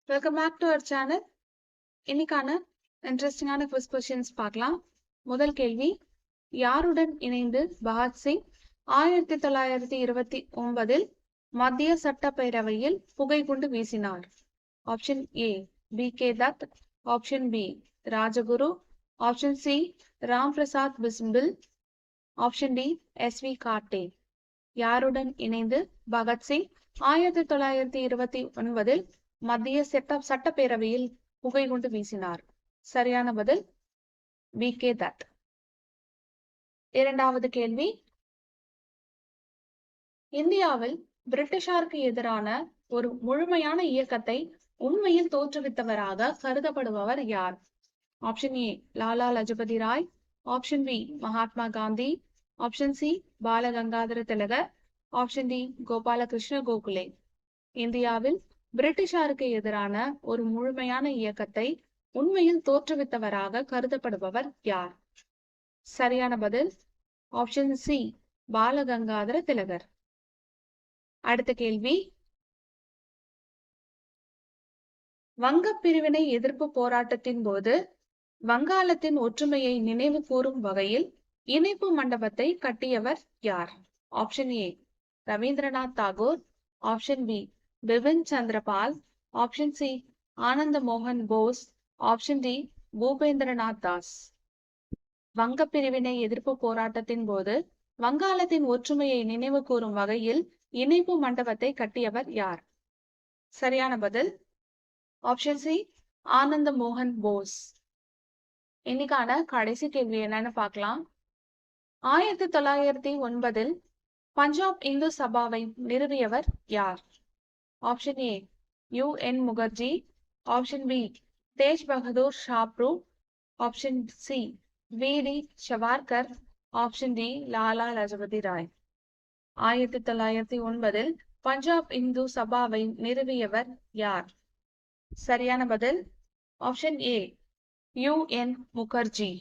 Welcome back to our channel. இன்னைக்கான இன்ட்ரெஸ்டிங்கான quiz questions பார்க்கலாம். முதல் கேள்வி, யாருடன் இணைந்து பகத்சிங் 1929 மத்திய சட்டப்பேரவையில் புகைக்குண்டு வீசினார்? Option A B K. Dutt, option B Rajguru, option C Ram Prasad Bismil, option D SV. கார்டே. யாருடன் இணைந்து பகத்சிங் 1929 மத்திய சட்டப்பேரவையில் புகைக்குண்டு வீசினார்? சரியான பதில் பி.கே. தத். இரண்டாவது கேள்வி, இந்தியாவில் பிரிட்டிஷாருக்கு எதிரான ஒரு முழுமையான இயக்கத்தை உண்மையில் தோற்றுவித்தவராக கருதப்படுபவர் யார்? Option A Lala Lajpat Rai, option B Mahatma Gandhi, option C Balagangadhara திலகர், ஆப்ஷன் டி கோபாலகிருஷ்ண கோகுலே. இந்தியாவில் பிரிட்டிஷாருக்கு எதிரான ஒரு முழுமையான இயக்கத்தை உண்மையில் தோற்றுவித்தவராக கருதப்படுபவர் யார்? சரியான பதில் ஆப்ஷன் சி பாலகங்காதர திலகர். அடுத்த கேள்வி, வங்க பிரிவினை எதிர்ப்பு போராட்டத்தின் போது வங்காளத்தின் ஒற்றுமையை நினைவு கூறும் வகையில் இணைப்பு மண்டபத்தை கட்டியவர் யார்? Option A Rabindranath Tagore, option B Bipin Chandra Pal, option C Ananda மோகன் போஸ், ஆப்ஷன் டி பூபேந்திரநாத் தாஸ். வங்க பிரிவினை எதிர்ப்பு போராட்டத்தின் போது வங்காளத்தின் ஒற்றுமையை நினைவு கூறும் வகையில் இணைப்பு மண்டபத்தை கட்டியவர் யார்? சரியான பதில் ஆப்ஷன் சி ஆனந்த மோகன் போஸ். இன்னைக்கான கடைசி கேள்வி என்னன்னு பார்க்கலாம். 1909 பஞ்சாப் இந்து சபாவை நிறுவியவர் யார்? Option A UN. Mukherjee, option B Tej Bahadur Sapru, option C VD. Savarkar, option D Lala Lajpat Rai. 1909 Punjab இந்து சபாவை நிறுவியவர் யார்? சரியான பதில் ஆப்ஷன் ஏ யு.என். முகர்ஜி.